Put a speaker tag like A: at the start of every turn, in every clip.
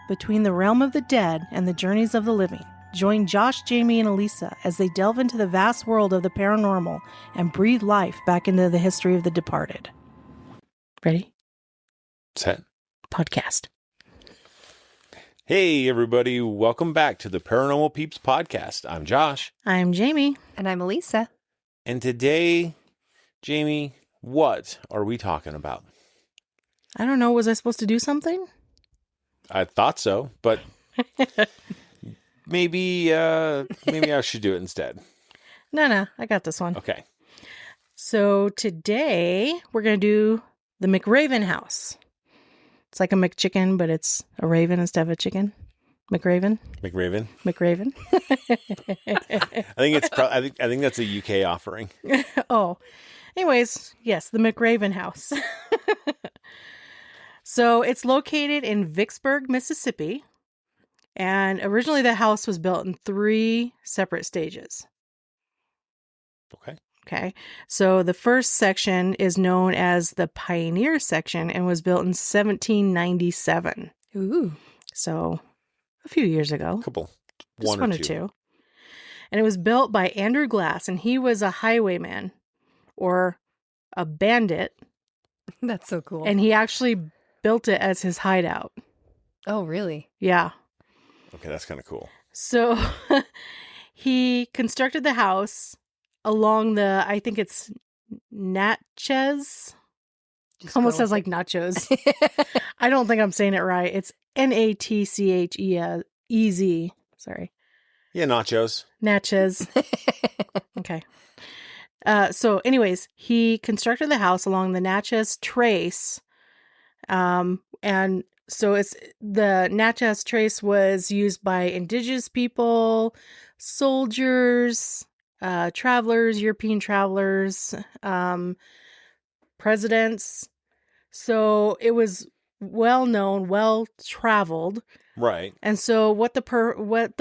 A: between the realm of the dead and the journeys of the living. Join Josh, Jamie, and Elisa as they delve into the vast world of the paranormal and breathe life back into the history of the departed. Ready?
B: Set.
A: Podcast.
B: Hey, everybody. Welcome back to the Paranormal Peeps podcast. I'm Josh.
A: I'm Jamie.
C: And I'm Elisa.
B: And today, Jamie, what are we talking about?
A: I don't know. Was I supposed to do something?
B: I thought so, but maybe I should do it instead.
A: No. I got this one.
B: Okay.
A: So today we're going to do the McRaven House. It's like a McChicken, but it's a raven instead of a chicken. McRaven.
B: McRaven. I think that's a UK offering.
A: Oh. Anyways, yes, the McRaven House. So it's located in Vicksburg, Mississippi. And originally the house was built in 3 separate stages. Okay. So the first section is known as the Pioneer section and was built in 1797.
C: Ooh.
A: So a few years ago.
B: One or two.
A: And it was built by Andrew Glass, and he was a highwayman or a bandit.
C: That's so cool.
A: And he actually built it as his hideout.
C: Oh, really?
A: Yeah.
B: Okay, that's kind of cool.
A: So he constructed the house along the, I think it's Natchez. Almost sounds like nachos. I don't think I'm saying it right. It's Natchez. Sorry.
B: Yeah, nachos.
A: Natchez. Okay. So anyways, he constructed the house along the Natchez Trace. And so the Natchez Trace was used by indigenous people, soldiers, travelers, European travelers, presidents. So it was well known, well traveled.
B: Right.
A: And so what the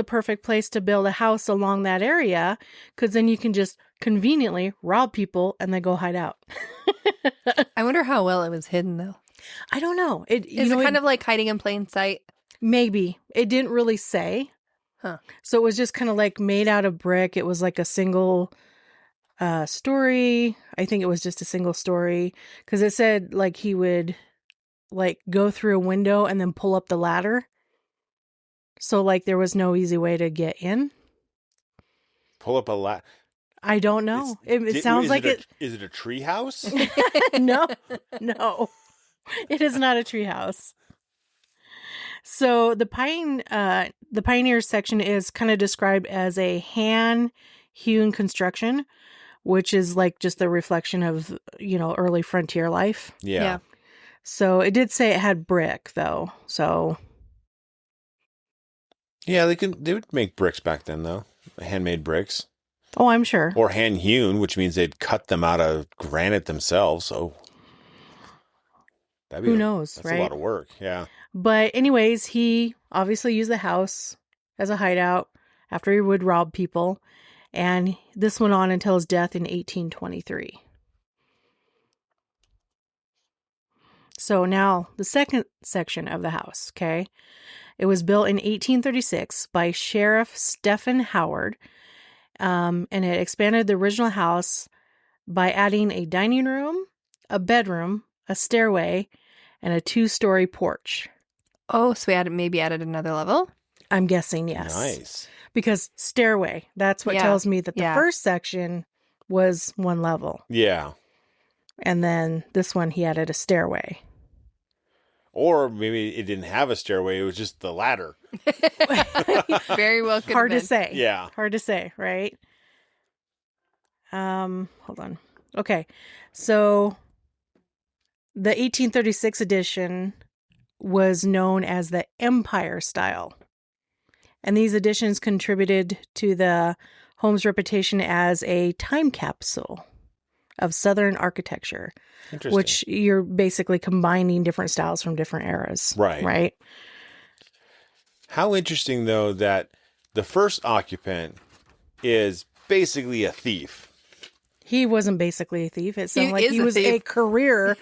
A: perfect place to build a house along that area, because then you can just conveniently rob people and then go hide out.
C: I wonder how well it was hidden, though.
A: I don't know.
C: Is it kind of like hiding in plain sight?
A: Maybe. It didn't really say.
C: Huh.
A: So it was just kind of like made out of brick. It was like a single story. I think it was just a single story because it said like he would like go through a window and then pull up the ladder. So like there was no easy way to get in.
B: Pull up a ladder.
A: I don't know. It sounds like it.
B: Is it a tree house?
A: No. It is not a tree house. So the Pioneer section is kind of described as a hand-hewn construction, which is like just the reflection of, early frontier life.
B: Yeah.
A: So it did say it had brick though. So
B: yeah, they would make bricks back then though. Handmade bricks.
A: Oh, I'm sure.
B: Or hand-hewn, which means they'd cut them out of granite themselves. So
A: who knows,
B: that's
A: right?
B: a lot of work, yeah.
A: But anyways, he obviously used the house as a hideout after he would rob people. And this went on until his death in 1823. So now the second section of the house, okay? It was built in 1836 by Sheriff Stephen Howard. And it expanded the original house by adding a dining room, a bedroom, a stairway, and a 2-story porch.
C: Oh, so we maybe added another level?
A: I'm guessing, yes.
B: Nice.
A: Because stairway, that's what tells me that the first section was 1 level.
B: Yeah.
A: And then this one, he added a stairway.
B: Or maybe it didn't have a stairway, it was just the ladder.
C: Very well could
A: Hard
C: have
A: to
C: been.
A: say.
B: Yeah.
A: Hard to say, right? Hold on. Okay. So the 1836 edition was known as the Empire style. And these additions contributed to the home's reputation as a time capsule of Southern architecture, which you're basically combining different styles from different eras. Right.
B: How interesting, though, that the first occupant is basically a thief.
A: He wasn't basically a thief. It sounded like
C: is
A: he
C: a
A: was a
C: thief.
A: career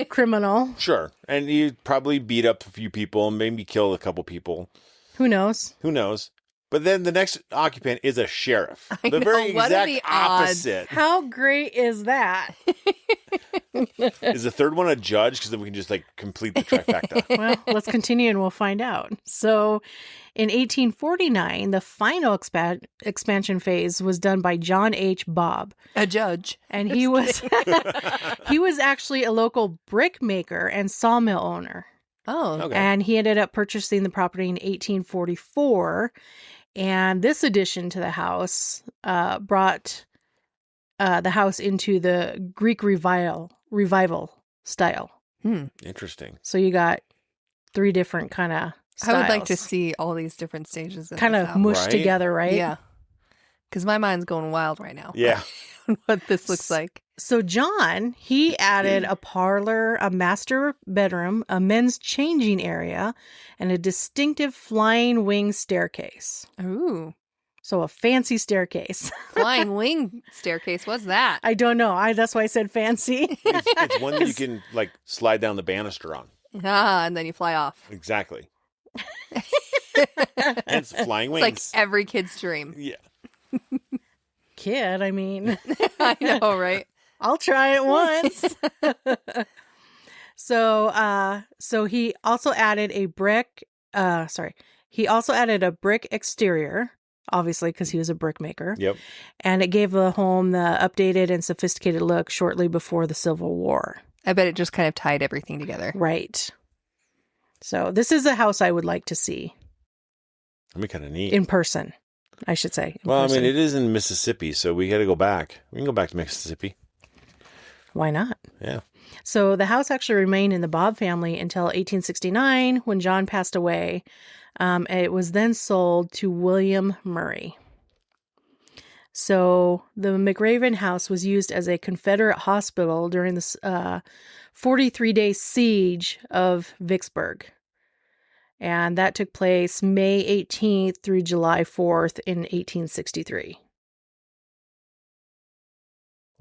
A: criminal.
B: Sure. And he probably beat up a few people and maybe killed a couple people.
A: Who knows?
B: Who knows? But then the next occupant is a sheriff.
C: I
B: The
C: know,
B: very
C: what are
B: exact
C: the odds?
B: opposite.
A: How great is that?
B: Is the third one a judge? Because then we can just like complete the trifecta.
A: Well, let's continue and we'll find out. So in 1849, the final expansion phase was done by John H. Bobb.
C: A judge.
A: And he was he was actually a local brickmaker and sawmill owner.
C: Oh.
B: Okay.
A: And he ended up purchasing the property in 1844. And this addition to the house brought the house into the Greek revival style.
B: Interesting.
A: So you got 3 different kind of styles.
C: I would like to see all these different stages.
A: Kind of mushed
B: Right?
A: together, right?
C: Yeah. Because my mind's going wild right now.
B: Yeah.
C: What this looks like.
A: So John, he added a parlor, a master bedroom, a men's changing area, and a distinctive flying wing staircase.
C: Ooh.
A: So a fancy staircase.
C: Flying wing staircase. What's that?
A: I don't know. That's why I said fancy.
B: It's one that you can like slide down the banister on.
C: And then you fly off.
B: Exactly. Hence flying wings.
C: It's like every kid's dream.
B: Yeah.
A: Kid, I mean,
C: I know, right?
A: I'll try it once. So he also added a brick exterior, obviously because he was a brickmaker.
B: Yep.
A: And it gave the home the updated and sophisticated look shortly before the Civil War.
C: I bet it just kind of tied everything together.
A: Right. So this is a house I would like to see
B: That'd be kind of neat.
A: in person, I should say. in
B: Well,
A: person.
B: I mean, it is in Mississippi, so we got to go back. We can go back to Mississippi.
A: Why not?
B: Yeah.
A: So the house actually remained in the Bob family until 1869 when John passed away. It was then sold to William Murray. So the McRaven House was used as a Confederate hospital during the 43-day siege of Vicksburg. And that took place May 18th through July 4th in 1863.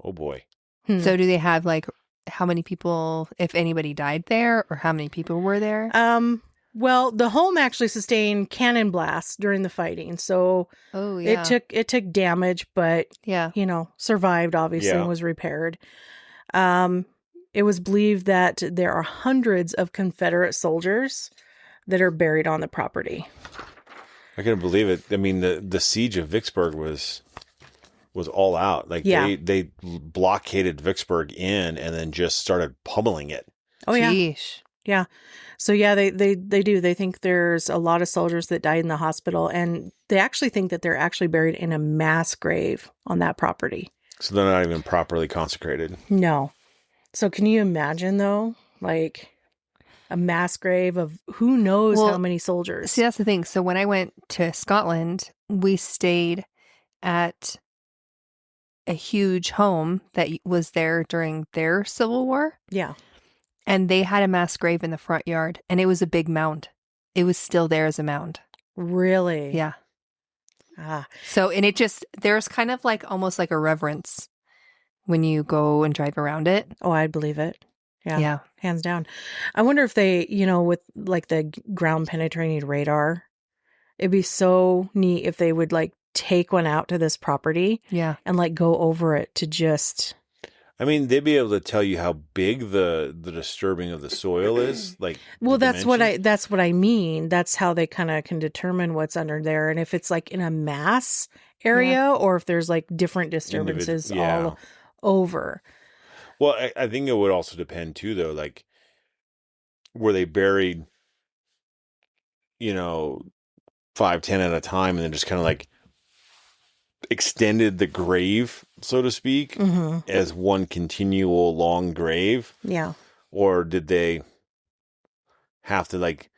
B: Oh, boy.
C: So do they have like how many people, if anybody died there, or how many people were there?
A: Well, the home actually sustained cannon blasts during the fighting. So
C: Oh yeah.
A: it took damage, but
C: Yeah.
A: survived obviously
B: Yeah.
A: and was repaired. It was believed that there are hundreds of Confederate soldiers that are buried on the property.
B: I couldn't believe it. I mean, the siege of Vicksburg was all out. Like
A: Yeah.
B: they blockaded Vicksburg in and then just started pummeling it.
A: Oh yeah.
C: Sheesh.
A: Yeah. So yeah, they do. They think there's a lot of soldiers that died in the hospital, and they actually think that they're actually buried in a mass grave on that property.
B: So they're not even properly consecrated.
A: No. So can you imagine though, like a mass grave of who knows
C: Well,
A: how many soldiers?
C: See, that's the thing. So when I went to Scotland, we stayed at a huge home that was there during their Civil War.
A: Yeah.
C: And they had a mass grave in the front yard, and it was a big mound. It was still there as a mound.
A: Really?
C: Yeah.
A: Ah.
C: So, and it just, there's kind of like almost like a reverence when you go and drive around it.
A: Oh, I believe it. Yeah.
C: Yeah.
A: Hands down. I wonder if they, with like the ground penetrating radar, it'd be so neat if they would like take one out to this property
C: Yeah.
A: and like go over it to just.
B: I mean, they'd be able to tell you how big the disturbing of the soil is. Like,
A: Well,
B: the
A: that's what I mean. That's how they kind of can determine what's under there, and if it's like in a mass area or if there's like different disturbances
B: yeah.
A: all over.
B: Well, I think it would also depend too, though. Like, were they buried, 5, 10 at a time, and then just kind of like extended the grave, so to speak,
A: Mm-hmm.
B: as one continual long grave?
A: Yeah.
B: Or did they have to like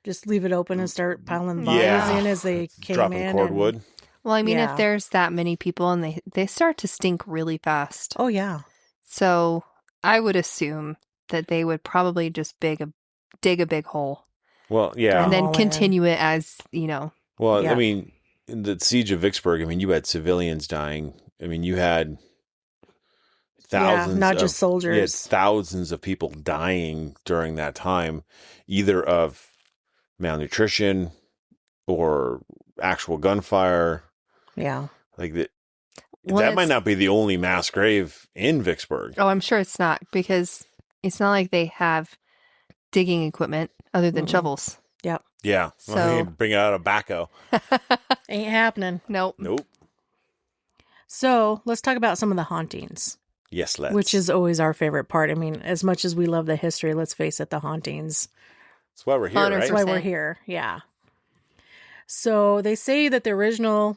A: Just leave it open and start piling bodies
B: Yeah.
A: in as they came
B: dropping
A: in.
B: cordwood?
C: Well, I mean,
A: Yeah.
C: if there's that many people and they start to stink really fast.
A: Oh, yeah.
C: So I would assume that they would probably just dig a big hole
B: Well, yeah.
C: and then
A: All in.
C: continue it as,
B: Well,
A: Yeah.
B: I mean, in the siege of Vicksburg, I mean, you had civilians dying. I mean, you had thousands
A: not
B: of,
A: just soldiers.
B: thousands of people dying during that time, either of malnutrition or actual gunfire.
A: Yeah.
B: Like that.
C: Well,
B: That might
C: it's-
B: not be the only mass grave in Vicksburg.
C: Oh, I'm sure it's not, because it's not like they have digging equipment other than
A: Mm-mm.
C: shovels.
B: Yeah.
C: So-
B: Bring out a backhoe.
A: Ain't happening.
C: Nope.
B: Nope.
A: So let's talk about some of the hauntings,
B: Yes, let's.
A: which is always our favorite part. I mean, as much as we love the history, let's face it, the hauntings.
B: That's why we're here,
C: 100%.
A: That's
B: right?
A: why we're here. Yeah. So they say that the original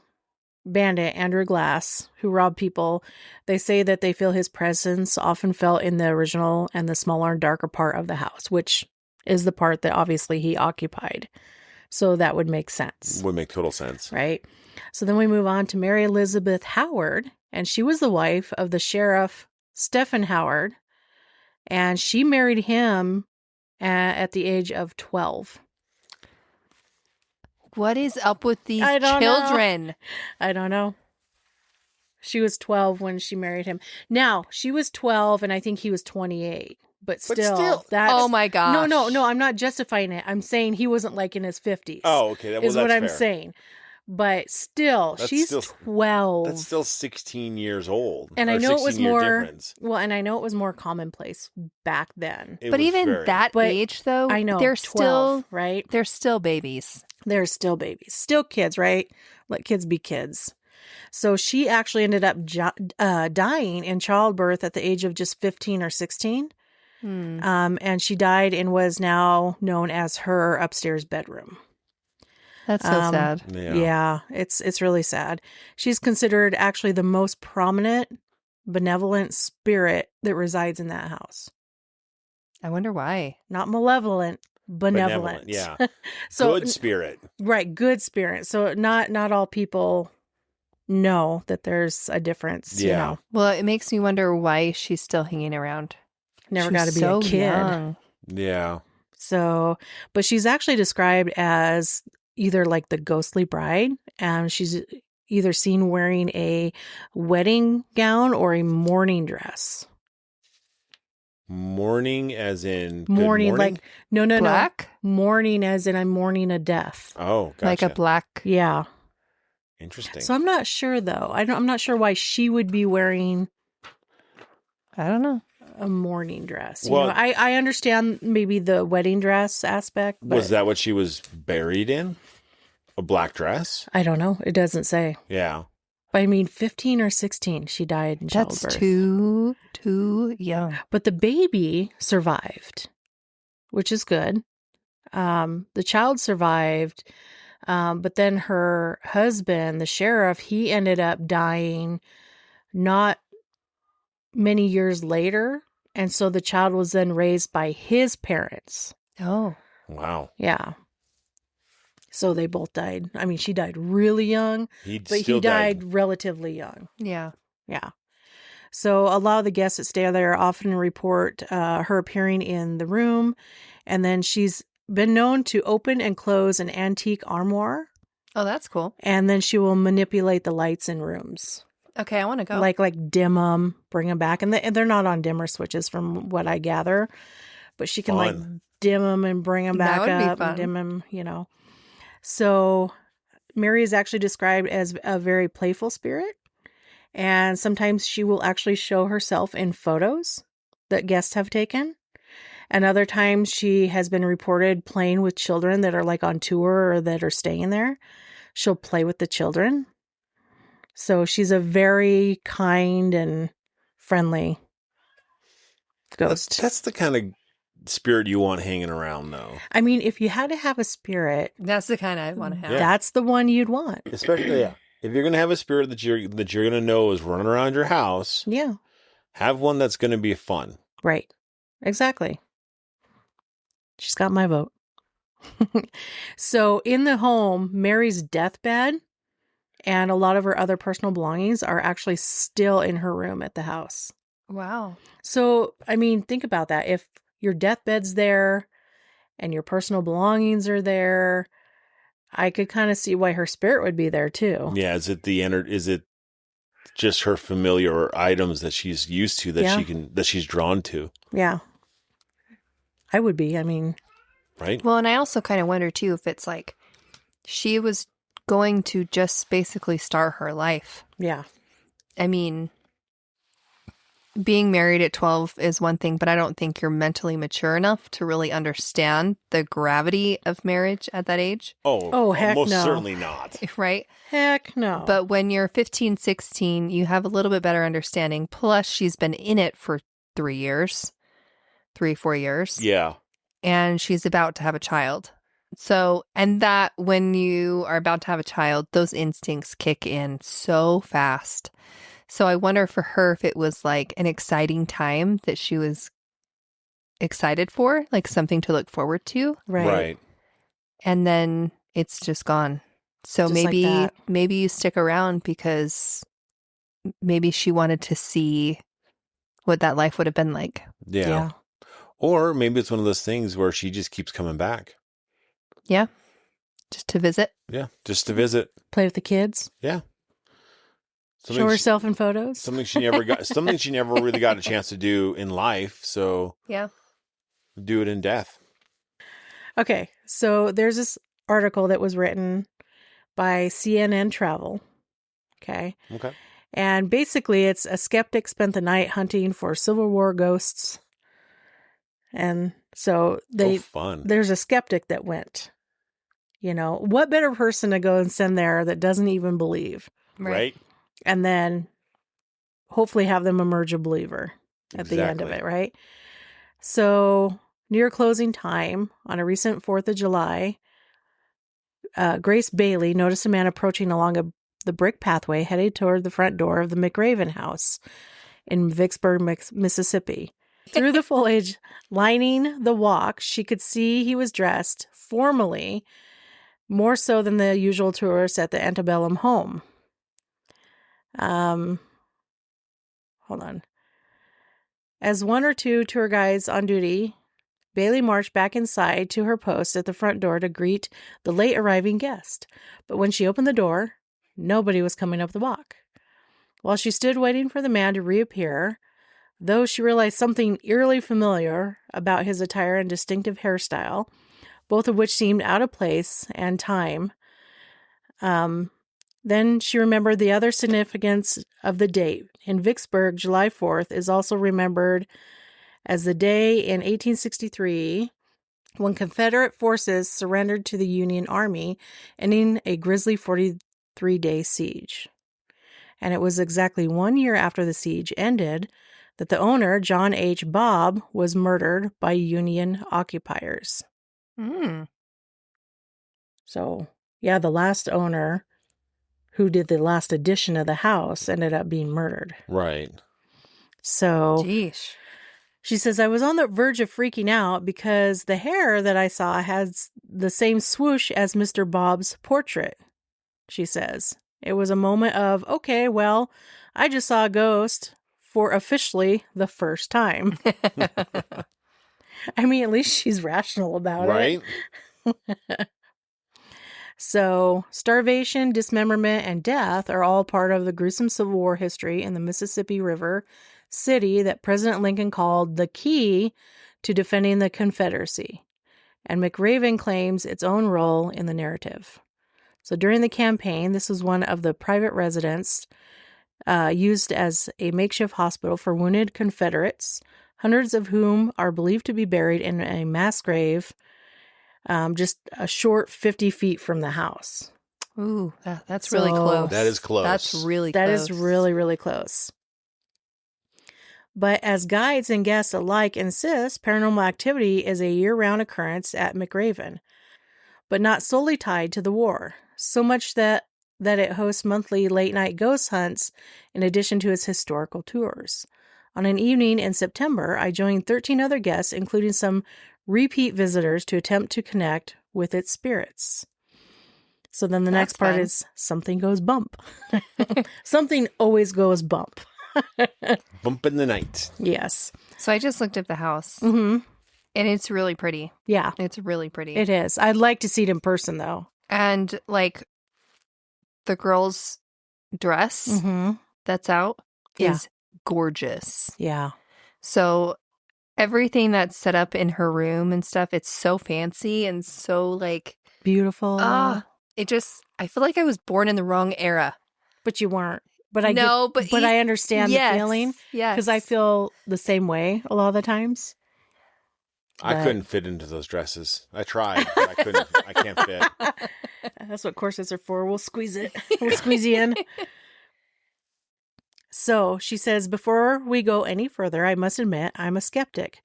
A: bandit, Andrew Glass, who robbed people, they say that they feel his presence often felt in the original and the smaller and darker part of the house, which is the part that obviously he occupied. So that would make sense,
B: Would make total sense.
A: right? So then we move on to Mary Elizabeth Howard, and she was the wife of the sheriff, Stephen Howard, and she married him at the age of 12.
C: What is up with these
A: I don't know.
C: children?
A: I don't know. She was 12 when she married him. Now, she was 12 and I think he was 28. But still, that's...
C: Oh my gosh.
A: No, I'm not justifying it. I'm saying he wasn't like in his 50s.
B: Oh, okay. Well,
A: is what
B: that's
A: I'm
B: fair.
A: saying. But still,
B: That's
A: she's
B: still-
A: 12.
B: That's still 16 years old.
A: And
B: or
A: I know it was
B: 16-year
A: more...
B: difference.
A: Well, and I know it was more commonplace back then.
B: It
C: But
B: was
C: even
B: very-
C: that
A: But
C: age, though,
A: I know.
C: they're
A: 12,
C: still
A: right?
C: they're still babies.
A: They're still babies. Still kids, right? Let kids be kids. So she actually ended up dying in childbirth at the age of just 15 or 16. And she died in was now known as her upstairs bedroom.
C: That's so sad.
A: Yeah, it's really sad. She's considered actually the most prominent benevolent spirit that resides in that house.
C: I wonder why.
A: Not malevolent, benevolent.
B: Yeah.
A: So
B: Good spirit.
A: right, good spirit. So not all people know that there's a difference. You
B: Yeah.
A: know,
C: Well, it makes me wonder why she's still hanging around.
A: never
C: She's
A: got to be
C: so
A: a kid.
C: young.
B: Yeah.
A: So, but she's actually described as either like the ghostly bride, and she's either seen wearing a wedding gown or a mourning dress.
B: Mourning as in good
A: Mourning,
B: morning?
A: like no,
C: Black?
A: mourning as in I'm mourning a death.
B: Oh, gotcha.
C: Like a black.
A: Yeah.
B: Interesting.
A: So I'm not sure though. I'm not sure why she would be wearing
C: I don't know.
A: a mourning dress.
B: Well-
A: You know, I understand maybe the wedding dress aspect, but
B: Was that what she was buried in? A black dress?
A: I don't know. It doesn't say.
B: Yeah.
A: But I mean, 15 or 16, she died in
C: That's
A: childbirth.
C: too young.
A: But the baby survived, which is good. The child survived, but then her husband, the sheriff, he ended up dying not many years later. And so the child was then raised by his parents.
C: Oh.
B: Wow.
A: Yeah. So they both died. I mean, she died really young, but
B: Still
A: he died relatively young.
C: Yeah.
A: Yeah. So a lot of the guests that stay there often report her appearing in the room. And then she's been known to open and close an antique armoire.
C: Oh, that's cool.
A: And then she will manipulate the lights in rooms.
C: Okay, I want to go.
A: Like dim them, bring them back. And they're not on dimmer switches from what I gather. But she can like
B: Fun.
A: dim them and bring them
C: That
A: back
C: would be
A: up
C: fun.
A: and dim them, you know. So Mary is actually described as a very playful spirit. And sometimes she will actually show herself in photos that guests have taken. And other times she has been reported playing with children that are like on tour or that are staying there. She'll play with the children. So she's a very kind and friendly ghost.
B: That's the kind of spirit you want hanging around, though.
A: I mean, if you had to have a spirit,
C: That's the kind I want to have.
B: Yeah.
A: that's the one you'd want.
B: Especially, yeah. If you're gonna have a spirit that you're gonna know is running around your house,
A: Yeah,
B: have one that's gonna be fun.
A: right. Exactly. She's got my vote. So in the home, Mary's deathbed and a lot of her other personal belongings are actually still in her room at the house.
C: Wow.
A: So, I mean, think about that. If your deathbed's there and your personal belongings are there, I could kind of see why her spirit would be there too.
B: Yeah, is it just her familiar items that she's used to, that
A: Yeah.
B: that she's drawn to.
A: Yeah. I would be. I mean,
B: Right?
C: Well, and I also kind of wonder too if it's like she was going to just basically start her life.
A: yeah.
C: I mean, being married at 12 is one thing, but I don't think you're mentally mature enough to really understand the gravity of marriage at that age,
A: Oh, heck
B: most
A: no.
B: certainly not.
C: right?
A: Heck no.
C: But when you're 15, 16, you have a little bit better understanding. Plus, she's been in it for 3 years, 4 years.
B: Yeah.
C: And she's about to have a child. So, and that when you are about to have a child, those instincts kick in so fast. So I wonder for her if it was like an exciting time that she was excited for, like something to look forward to.
A: right.
C: And then it's just gone. So
A: Just like that.
C: maybe you stick around because maybe she wanted to see what that life would have been like.
B: Yeah. Or maybe it's one of those things where she just keeps coming back.
C: Yeah. Just to visit.
B: Yeah. Just to visit.
A: Play with the kids.
B: Yeah.
A: Show herself in photos.
B: Something she never really got a chance to do in life. So
C: Yeah.
B: do it in death.
A: Okay. So there's this article that was written by CNN Travel. Okay.
B: Okay.
A: And basically, it's a skeptic spent the night hunting for Civil War ghosts. And so
B: Fun.
A: there's a skeptic that went. You know, what better person to go and send there that doesn't even believe?
B: Right.
A: And then hopefully have them emerge a believer at the end of it, right? So near closing time on a recent 4th of July, Grace Bailey noticed a man approaching along the brick pathway headed toward the front door of the McRaven House in Vicksburg, Mississippi. Through the foliage lining the walk, she could see he was dressed formally, more so than the usual tourists at the antebellum home. Hold on. As one or two tour guides on duty, Bailey marched back inside to her post at the front door to greet the late arriving guest. But when she opened the door, nobody was coming up the walk. While she stood waiting for the man to reappear, though she realized something eerily familiar about his attire and distinctive hairstyle, both of which seemed out of place and time, then she remembered the other significance of the date. In Vicksburg, July 4th is also remembered as the day in 1863 when Confederate forces surrendered to the Union Army, ending a grisly 43-day siege. And it was exactly 1 year after the siege ended that the owner, John H. Bobb, was murdered by Union occupiers. So, yeah, the last owner who did the last edition of the house ended up being murdered.
B: Right.
A: So,
C: Jeez.
A: she says, I was on the verge of freaking out because the hair that I saw has the same swoosh as Mr. Bobb's portrait, she says. It was a moment of, okay, well, I just saw a ghost for officially the first time. I mean, at least she's rational about it.
B: Right.
A: So, starvation, dismemberment, and death are all part of the gruesome Civil War history in the Mississippi River city that President Lincoln called the key to defending the Confederacy. And McRaven claims its own role in the narrative. So, during the campaign, this was one of the private residences used as a makeshift hospital for wounded Confederates, hundreds of whom are believed to be buried in a mass grave just a short 50 feet from the house.
C: Ooh, that's really close.
B: That is close.
C: That's really close.
A: That is really, really close. But as guides and guests alike insist, paranormal activity is a year-round occurrence at McRaven, but not solely tied to the war. So much that it hosts monthly late-night ghost hunts in addition to its historical tours. On an evening in September, I joined 13 other guests, including some repeat visitors, to attempt to connect with its spirits. So then the next part is something goes bump. Something always goes bump.
B: Bump in the night.
A: Yes.
C: So I just looked at the house,
A: Mm-hmm.
C: and it's really pretty.
A: Yeah.
C: It's really pretty.
A: It is. I'd like to see it in person, though.
C: And like the girl's dress
A: Mm-hmm.
C: that's out
A: Yeah.
C: is gorgeous.
A: Yeah.
C: So everything that's set up in her room and stuff, it's so fancy and so like,
A: Beautiful.
C: I feel like I was born in the wrong era.
A: But you weren't. But I
C: No,
A: get,
C: but
A: I understand the feeling.
C: Yes.
A: Because I feel the same way a lot of the times.
B: I
A: But-
B: couldn't fit into those dresses. I tried, but I couldn't. I can't fit.
A: That's what corsets are for. We'll squeeze it. We'll squeeze you in. So she says, before we go any further, I must admit I'm a skeptic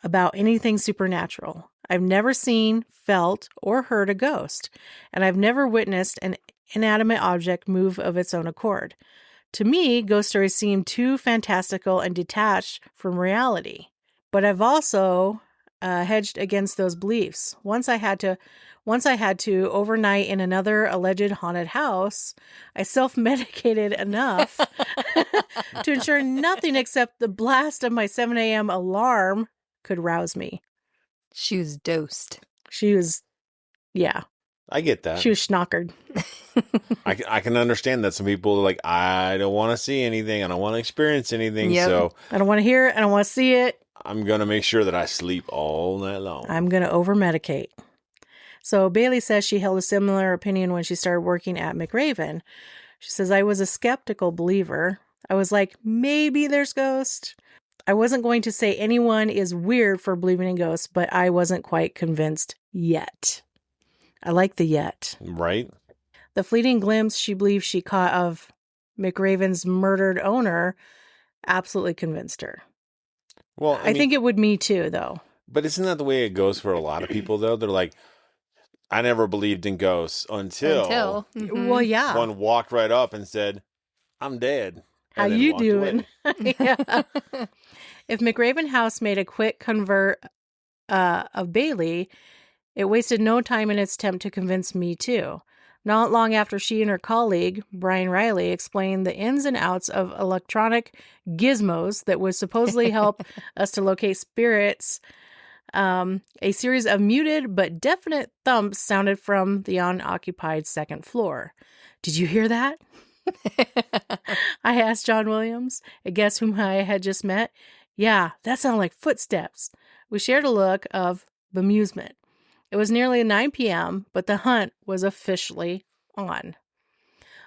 A: about anything supernatural. I've never seen, felt, or heard a ghost, and I've never witnessed an inanimate object move of its own accord. To me, ghost stories seem too fantastical and detached from reality. But I've also hedged against those beliefs. Once I had to overnight in another alleged haunted house, I self-medicated enough to ensure nothing except the blast of my 7 a.m. alarm could rouse me.
C: She was dosed.
A: She was, yeah,
B: I get that.
A: she was schnockered.
B: I can understand that some people are like, I don't want to see anything. I don't want to experience anything.
C: Yep.
B: So
A: I don't want to hear it. I don't want to see it.
B: I'm going to make sure that I sleep all night long.
A: I'm going to over-medicate. So Bailey says she held a similar opinion when she started working at McRaven. She says, I was a skeptical believer. I was like, maybe there's ghosts. I wasn't going to say anyone is weird for believing in ghosts, but I wasn't quite convinced yet. I like the yet.
B: Right?
A: The fleeting glimpse she believes she caught of McRaven's murdered owner absolutely convinced her.
B: Well,
A: I think it would me too, though.
B: But isn't that the way it goes for a lot of people, though? They're like, I never believed in ghosts until
C: Mhm.
A: Well, yeah.
B: one walked right up and said, I'm dead.
A: How
B: and then
A: you
B: walked
A: doing?
B: away.
A: Yeah. If McRaven House made a quick convert of Bailey, it wasted no time in its attempt to convince me too. Not long after she and her colleague, Brian Riley, explained the ins and outs of electronic gizmos that would supposedly help us to locate spirits, a series of muted but definite thumps sounded from the unoccupied second floor. Did you hear that? I asked John Williams, a guest whom I had just met. Yeah, that sounded like footsteps. We shared a look of bemusement. It was nearly 9 p.m., but the hunt was officially on.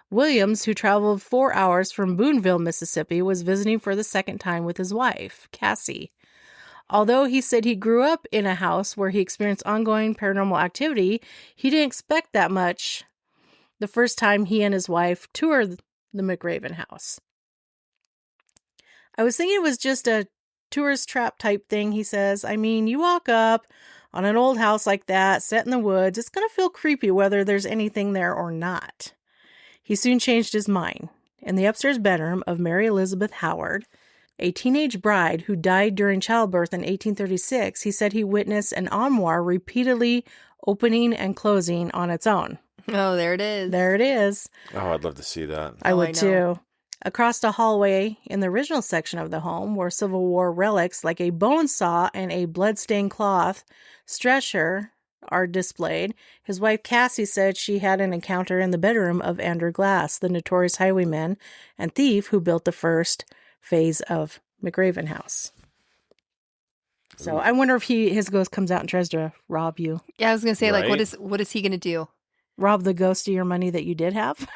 A: Williams, who traveled 4 hours from Boonville, Mississippi, was visiting for the second time with his wife, Cassie. Although he said he grew up in a house where he experienced ongoing paranormal activity, he didn't expect that much the first time he and his wife toured the McRaven house. I was thinking it was just a tourist trap type thing, he says. I mean, you walk up on an old house like that, set in the woods, it's going to feel creepy whether there's anything there or not. He soon changed his mind. In the upstairs bedroom of Mary Elizabeth Howard, a teenage bride who died during childbirth in 1836, he said he witnessed an armoire repeatedly opening and closing on its own.
C: Oh, there it is.
A: There it is.
B: Oh, I'd love to see that.
A: I
C: Oh,
A: would
C: I know.
A: too. Across the hallway in the original section of the home were Civil War relics like a bone saw and a blood-stained cloth stretcher are displayed. His wife Cassie said she had an encounter in the bedroom of Andrew Glass, the notorious highwayman and thief who built the first phase of McRaven House. So I wonder if his ghost comes out and tries to rob you.
C: Yeah, I was gonna say, like,
B: Right?
C: what is he gonna do?
A: Rob the ghost of your money that you did have.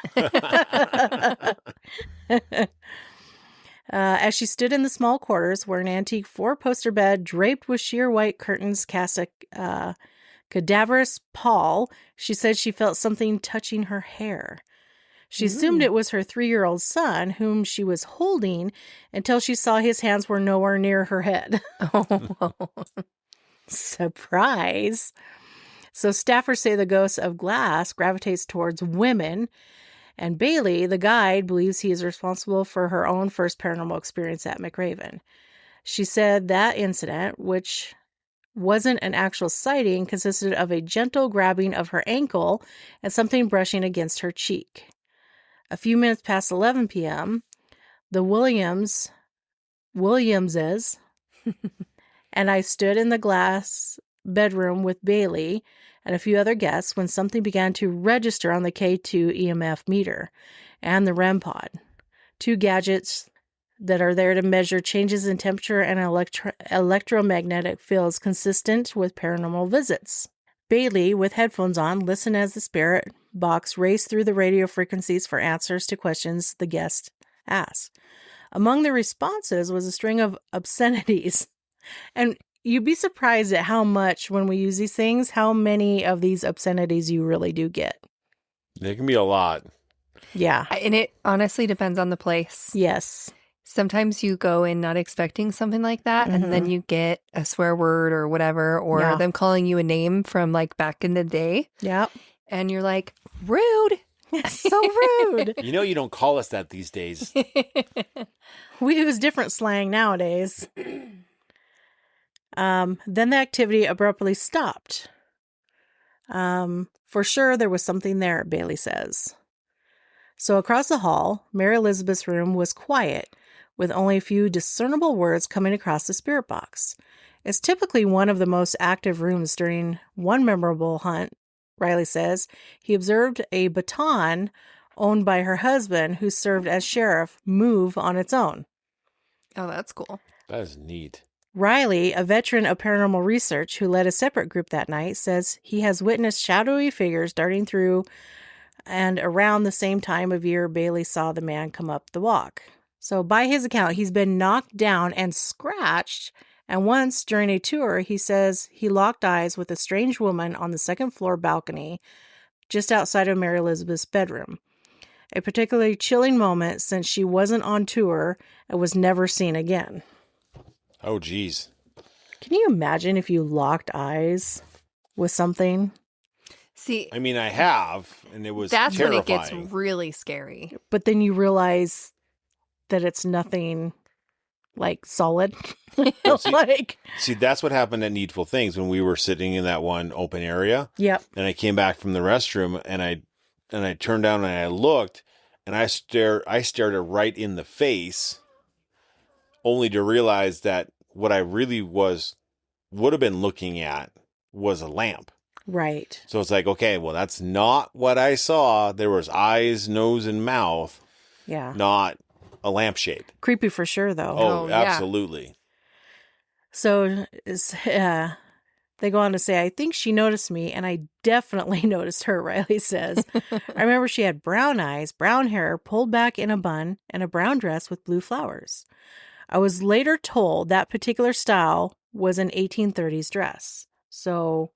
A: As she stood in the small quarters where an antique four-poster bed draped with sheer white curtains cast a cadaverous pall, she said she felt something touching her hair. She assumed it was her 3-year-old son, whom she was holding, until she saw his hands were nowhere near her head.
C: Oh,
A: Surprise! So staffers say the ghost of Glass gravitates towards women, and Bailey, the guide, believes he is responsible for her own first paranormal experience at McRaven. She said that incident, which wasn't an actual sighting, consisted of a gentle grabbing of her ankle and something brushing against her cheek. A few minutes past 11 p.m., the Williamses and I stood in the glass bedroom with Bailey and a few other guests when something began to register on the K2 EMF meter and the REM pod. two gadgets that are there to measure changes in temperature and electromagnetic fields consistent with paranormal visits. Bailey, with headphones on, listened as the spirit box raced through the radio frequencies for answers to questions the guest asked. Among the responses was a string of obscenities. And you'd be surprised at how much, when we use these things, how many of these obscenities you really do get.
B: There can be a lot.
A: Yeah.
C: And it honestly depends on the place.
A: Yes.
C: Sometimes you go in not expecting something like that, and then you get a swear word or whatever, or them calling you a name from like back in the day.
A: Yep.
C: And you're like, rude.
A: So rude.
B: You know, you don't call us that these days.
A: We use different slang nowadays. Then the activity abruptly stopped. For sure, there was something there, Bailey says. So across the hall, Mary Elizabeth's room was quiet, with only a few discernible words coming across the spirit box. It's typically one of the most active rooms. During one memorable hunt, Riley says, he observed a baton owned by her husband, who served as sheriff, move on its own.
C: Oh, that's cool.
B: That is neat.
A: Riley, a veteran of paranormal research who led a separate group that night, says he has witnessed shadowy figures darting through and around the same time of year Bailey saw the man come up the walk. So by his account, he's been knocked down and scratched. And once during a tour, he says he locked eyes with a strange woman on the second floor balcony just outside of Mary Elizabeth's bedroom. A particularly chilling moment, since she wasn't on tour and was never seen again.
B: Oh, geez.
A: Can you imagine if you locked eyes with something?
C: See,
B: I mean, I have, and it was
C: that's
B: terrifying.
C: when it gets really scary.
A: But then you realize that it's nothing like solid.
B: See, that's what happened at Needful Things when we were sitting in that one open area.
A: Yep.
B: And I came back from the restroom, and I turned down and I looked, and I stared her right in the face, only to realize that what I really would have been looking at was a lamp.
A: Right.
B: So it's like, okay, well, that's not what I saw. There was eyes, nose, and mouth.
A: Yeah.
B: Not a lampshade.
A: Creepy for sure, though.
B: Oh,
C: yeah.
B: absolutely.
A: So they go on to say, I think she noticed me, and I definitely noticed her, Riley says. I remember she had brown eyes, brown hair, pulled back in a bun, and a brown dress with blue flowers. I was later told that particular style was an 1830s dress. So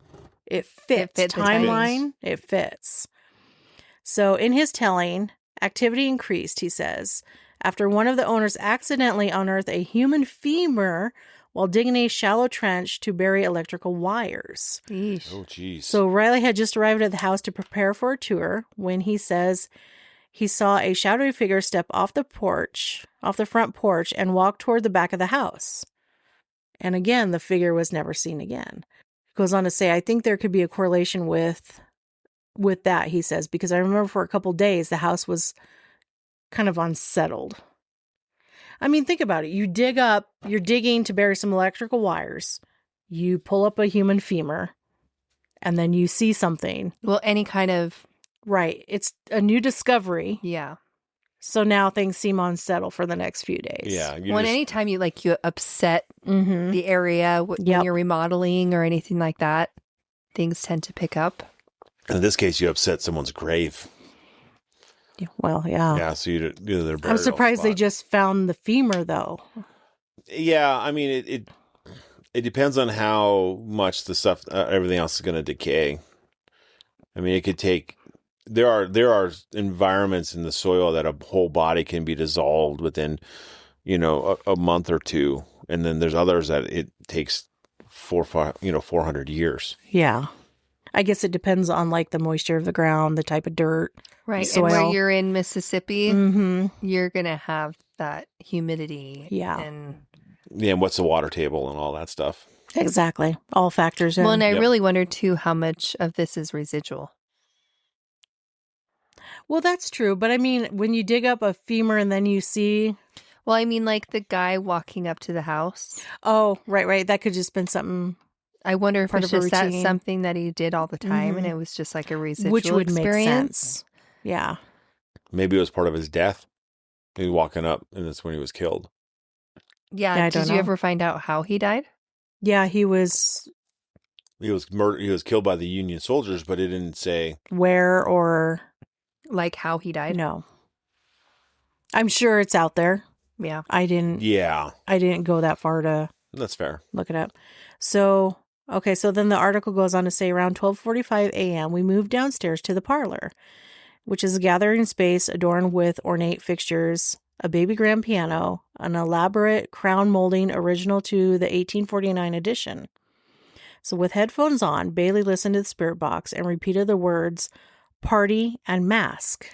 A: it fits.
C: It fits the
A: timeline, it fits. So in his telling, activity increased, he says, after one of the owners accidentally unearthed a human femur while digging a shallow trench to bury electrical wires.
C: Yeesh.
B: Oh, geez.
A: So Riley had just arrived at the house to prepare for a tour when he says he saw a shadowy figure step off the front porch, and walk toward the back of the house. And again, the figure was never seen again. He goes on to say, I think there could be a correlation with that, he says, because I remember for a couple days, the house was kind of unsettled. I mean, think about it. You're digging to bury some electrical wires. You pull up a human femur, and then you see something.
C: Well, any kind of...
A: Right. It's a new discovery.
C: Yeah.
A: So now things seem unsettled for the next few days.
B: Yeah.
C: Well, anytime you upset
A: Mm-hmm.
C: the area when you're remodeling or anything like that, things tend to pick up.
B: In this case, you upset someone's grave.
A: Well, yeah.
B: Yeah, so you their
A: I'm surprised they just found the femur, though.
B: Yeah, I mean, it depends on how much the stuff, everything else is going to decay. I mean, it could take... There are environments in the soil that a whole body can be dissolved within, a month or two, and then there's others that it takes 400 years.
A: Yeah. I guess it depends on like the moisture of the ground, the type of dirt.
C: Right.
A: Soil.
C: And where you're in Mississippi,
A: Mm-hmm.
C: you're going to have that humidity.
A: Yeah.
B: And what's the water table and all that stuff.
A: Exactly. All factors in.
C: Well, and I
B: Yep.
C: really wonder too how much of this is residual.
A: Well, that's true. But I mean, when you dig up a femur and then you see...
C: Well, I mean, like the guy walking up to the house.
A: Oh, right. That could just been something...
C: I wonder if
A: Part
C: it's
A: of a
C: just that
A: routine.
C: something that he did all the time, and
A: Mhm.
C: it was just like a residual
A: Which would
C: experience.
A: make sense. Yeah.
B: Maybe it was part of his death. He was walking up, and that's when he was killed.
C: Yeah.
A: Yeah, I don't
C: Did you
A: know.
C: ever find out how he died?
A: Yeah, he was
B: He was murdered. He was killed by the Union soldiers, but it didn't say.
A: where or
C: Like how he died?
A: no. I'm sure it's out there.
C: Yeah.
A: I didn't
B: Yeah,
A: go that far to
B: that's fair.
A: look it up. So, okay, so then the article goes on to say around 12:45 a.m. we moved downstairs to the parlor, which is a gathering space adorned with ornate fixtures, a baby grand piano, an elaborate crown molding original to the 1849 edition. So with headphones on, Bailey listened to the spirit box and repeated the words party and mask.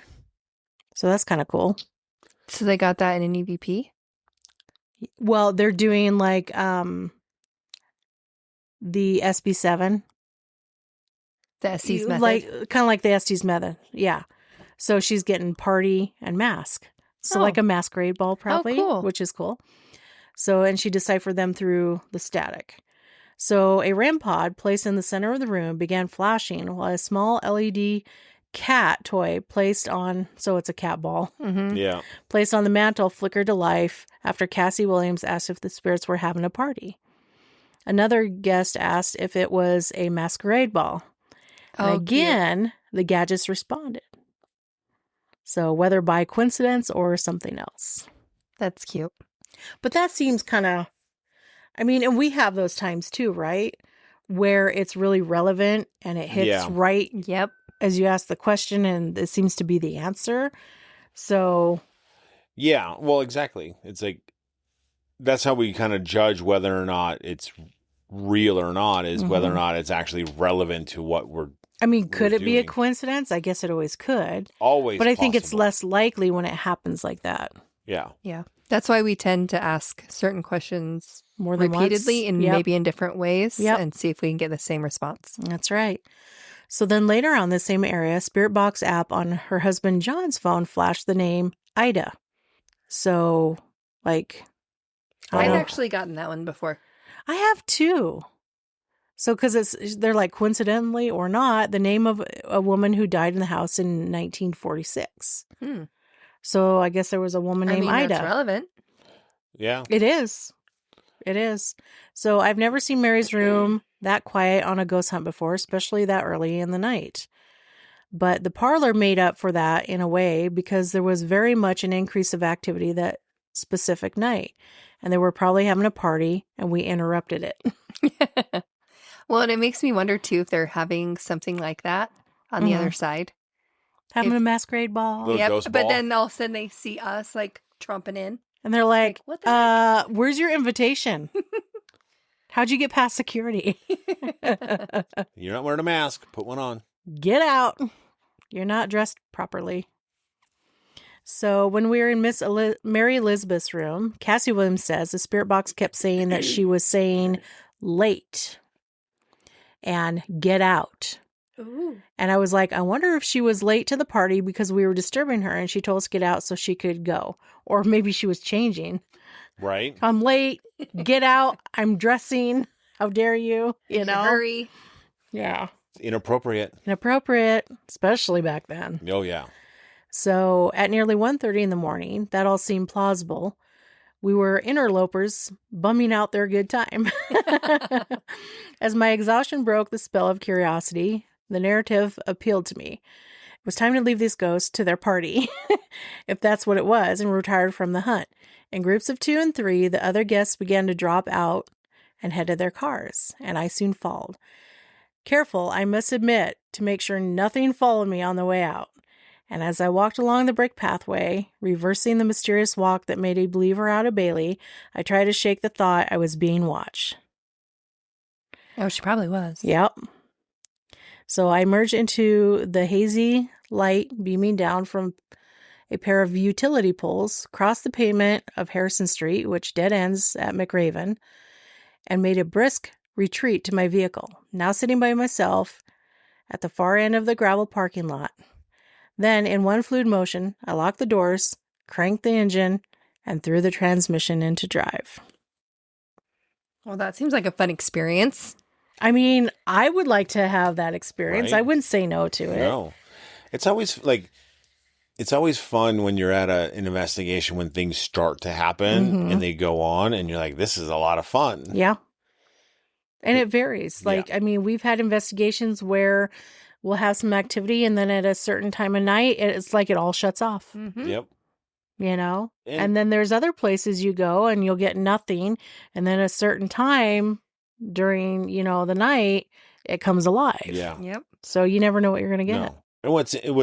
A: So that's kind of cool.
C: So they got that in an EVP?
A: Well, they're doing like the SB7.
C: The Estes method?
A: Like kind of like the Estes method. Yeah. So she's getting party and mask. So
C: Oh.
A: like a masquerade ball probably,
C: cool.
A: which is cool. So and she deciphered them through the static. So a REM pod placed in the center of the room began flashing while a small LED cat toy placed on, so it's a cat ball,
C: Mm-hmm.
B: Yeah,
A: placed on the mantle flickered to life after Cassie Williams asked if the spirits were having a party. Another guest asked if it was a masquerade ball. And again, the gadgets responded. So whether by coincidence or something else.
C: That's cute.
A: But that seems kind of, I mean, and we have those times too, right? Where it's really relevant and it hits
B: Yeah.
A: right
C: Yep.
A: as you ask the question and it seems to be the answer. So,
B: yeah. Well, exactly. It's like that's how we kind of judge whether or not it's real or not, is whether or
A: Mhm.
B: not it's actually relevant to what we're
A: I mean, could
B: We're
A: it be a
B: doing.
A: coincidence? I guess it always could.
B: always.
A: But I think it's
B: possible.
A: less likely when it happens like that.
B: Yeah.
C: Yeah. That's why we tend to ask certain questions
A: More than
C: repeatedly
A: once.
C: and
A: Yep.
C: maybe in different ways
A: Yep.
C: and see if we can get the same response.
A: That's right. So then later on the same area, Spirit Box app on her husband John's phone flashed the name Ida. So, like, I
C: I've
A: don't know.
C: actually gotten that one before.
A: I have too. So, because they're like coincidentally or not, the name of a woman who died in the house in 1946.
C: Hmm.
A: So, I guess there was a woman
C: I
A: named
C: mean,
A: Ida.
C: that's relevant.
B: Yeah.
A: It is. It is. So I've never seen Mary's room that quiet on a ghost hunt before, especially that early in the night. But the parlor made up for that in a way because there was very much an increase of activity that specific night. And they were probably having a party and we interrupted it.
C: Well, and it makes me wonder too if they're having something like that on the
A: Mhm.
C: other side.
A: Having
C: If-
A: a masquerade ball.
B: Little ghost
C: But
B: ball.
C: then all of a sudden they see us like trumping in.
A: And they're like,
C: What the heck?
A: where's your invitation? How'd you get past security?
B: You're not wearing a mask. Put one on.
A: Get out. You're not dressed properly. So when we were in Mary Elizabeth's room, Cassie Williams says the spirit box kept saying that she was saying late and get out.
C: Ooh.
A: And I was like, I wonder if she was late to the party because we were disturbing her and she told us to get out so she could go. Or maybe she was changing.
B: Right.
A: I'm late. Get out. I'm dressing. How dare you? You know?
C: Hurry.
A: Yeah.
B: Inappropriate.
A: Inappropriate, especially back then.
B: Oh, yeah.
A: So at nearly 1:30 in the morning, that all seemed plausible. We were interlopers bumming out their good time. As my exhaustion broke the spell of curiosity, the narrative appealed to me. It was time to leave these ghosts to their party, if that's what it was, and retired from the hunt. In groups of 2 and 3, the other guests began to drop out and head to their cars, and I soon followed. Careful, I must admit, to make sure nothing followed me on the way out. And as I walked along the brick pathway, reversing the mysterious walk that made a believer out of Bailey, I tried to shake the thought I was being watched.
C: Oh, she probably was.
A: Yep. So I emerged into the hazy light beaming down from a pair of utility poles, crossed the pavement of Harrison Street, which dead ends at McRaven, and made a brisk retreat to my vehicle, now sitting by myself at the far end of the gravel parking lot. Then, in one fluid motion, I locked the doors, cranked the engine, and threw the transmission into drive.
C: Well, that seems like a fun experience.
A: I mean, I would like to have that experience.
B: Right.
A: I wouldn't say no to it.
B: No. It's always like it's always fun when you're at an investigation when things start to happen and they go on and you're like, this is a lot of fun.
A: Yeah. And it varies. Like, I mean, we've had investigations where we'll have some activity and then at a certain time of night, it's like it all shuts off,
B: Yep.
A: you know? And then there's other places you go and you'll get nothing. And then a certain time during, you know, the night, it comes alive.
B: Yeah.
C: Yep.
A: So you never know what you're going to get.
B: No. And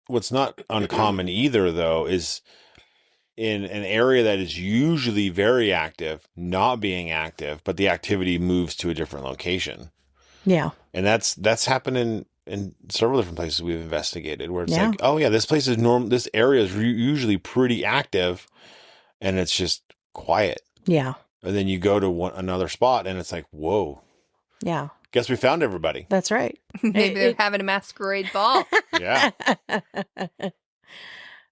B: what's not uncommon either, though, is in an area that is usually very active, not being active, but the activity moves to a different location.
A: Yeah.
B: And that's happened in several different places we've investigated where it's like, oh yeah, this place is this area is usually pretty active and it's just quiet.
A: Yeah.
B: And then you go to another spot and it's like, whoa.
A: Yeah.
B: Guess we found everybody.
A: That's right.
C: Maybe they're having a masquerade ball.
B: Yeah.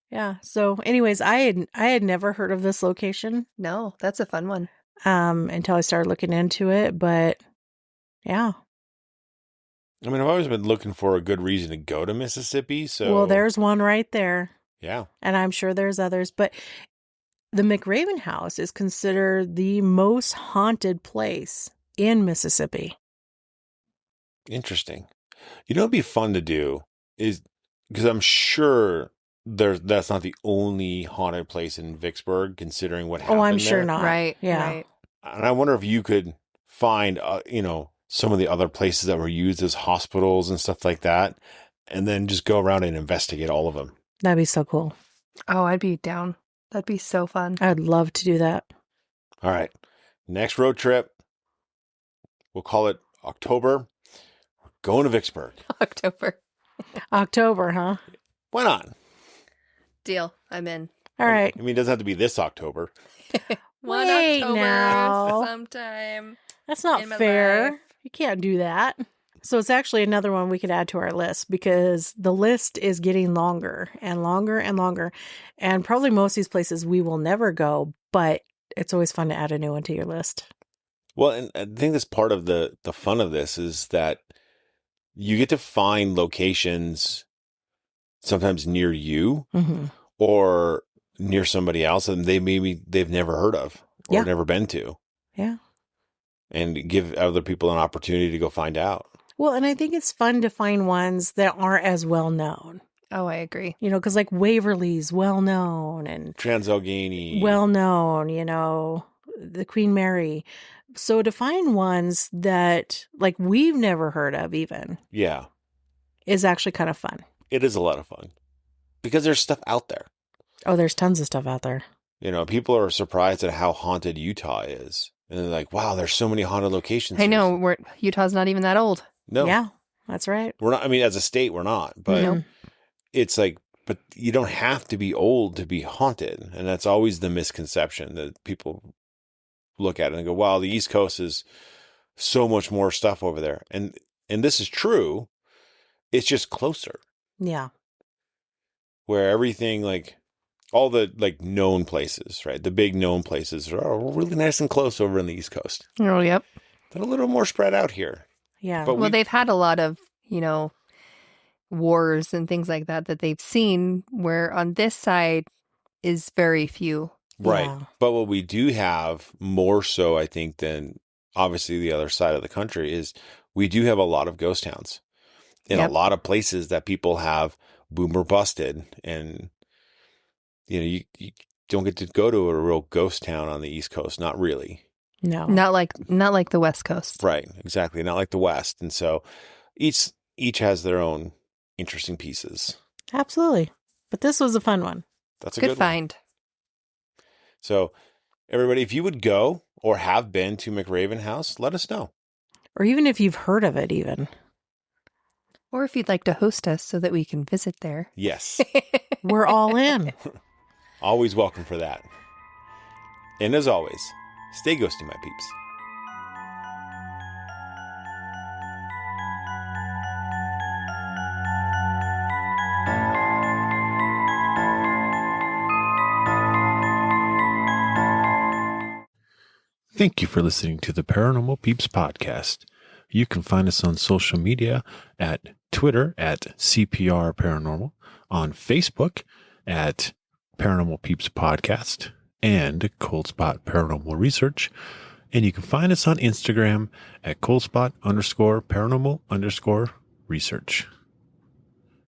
A: Yeah. So anyways, I had never heard of this location
C: No, that's a fun one.
A: until I started looking into it, but yeah.
B: I mean, I've always been looking for a good reason to go to Mississippi. So
A: Well, there's one right there.
B: Yeah.
A: And I'm sure there's others, but the McRaven House is considered the most haunted place in Mississippi.
B: Interesting. You know, it'd be fun to do is because I'm sure that's not the only haunted place in Vicksburg, considering what happened.
A: Oh, I'm sure
B: there.
A: not.
C: Right.
A: Yeah.
C: Right.
B: And I wonder if you could find, some of the other places that were used as hospitals and stuff like that, and then just go around and investigate all of them.
A: That'd be so cool.
C: Oh, I'd be down. That'd be so fun.
A: I'd love to do that.
B: All right. Next road trip, we'll call it October. We're going to Vicksburg.
A: October, huh?
B: Why not?
C: Deal. I'm in.
A: All right.
B: I mean, it doesn't have to be this October.
C: One
A: Wait
C: October
A: now.
C: sometime.
A: That's not
C: in my
A: fair.
C: life.
A: You can't do that. So it's actually another one we could add to our list because the list is getting longer and longer and longer. And probably most of these places we will never go, but it's always fun to add a new one to your list.
B: Well, and I think that's part of the fun of this is that you get to find locations sometimes near you or near somebody else and they've never heard of or never been to.
A: Yeah.
B: And give other people an opportunity to go find out.
A: Well, and I think it's fun to find ones that aren't as well known.
C: Oh, I agree.
A: You know, because like Waverly's well known and
B: Trans-Allegheny.
A: well known, you know, the Queen Mary. So to find ones that like we've never heard of even is actually kind of fun.
B: It is a lot of fun because there's stuff out there.
A: Oh, there's tons of stuff out there.
B: You know, people are surprised at how haunted Utah is. And they're like, wow, there's so many haunted locations.
C: I know. Utah's not even that old.
B: No.
A: Yeah, that's right.
B: We're not. I mean, as a state, we're not. But it's like, but you don't have to be old to be haunted. And that's always the misconception that people look at it and go, wow, the East Coast is so much more stuff over there. And this is true. It's just closer.
A: Yeah.
B: Where everything like all the like known places, right? The big known places are really nice and close over in the East Coast.
C: Oh, yep.
B: They're a little more spread out here.
A: Yeah.
B: But
C: Well, they've had a lot of, wars and things like that they've seen where on this side is very few.
B: Right.
A: Yeah.
B: But what we do have more so, I think, than obviously the other side of the country is we do have a lot of ghost towns in a lot of places that people have boomer busted. And, you don't get to go to a real ghost town on the East Coast. Not really.
A: No.
C: Not like the West Coast.
B: Right. Exactly. Not like the West. And so each has their own interesting pieces.
A: Absolutely. But this was a fun one.
B: That's a
C: Good
B: good one.
C: find.
B: So everybody, if you would go or have been to McRaven House, let us know.
A: Or even if you've heard of it even.
C: Or if you'd like to host us so that we can visit there.
B: Yes.
A: We're all in.
B: Always welcome for that. And as always, stay ghosty, my peeps.
D: Thank you for listening to the Paranormal Peeps podcast. You can find us on social media at Twitter at CPR Paranormal, on Facebook at Paranormal Peeps Podcast and Cold Spot Paranormal Research. And you can find us on Instagram at coldspot_paranormal_research.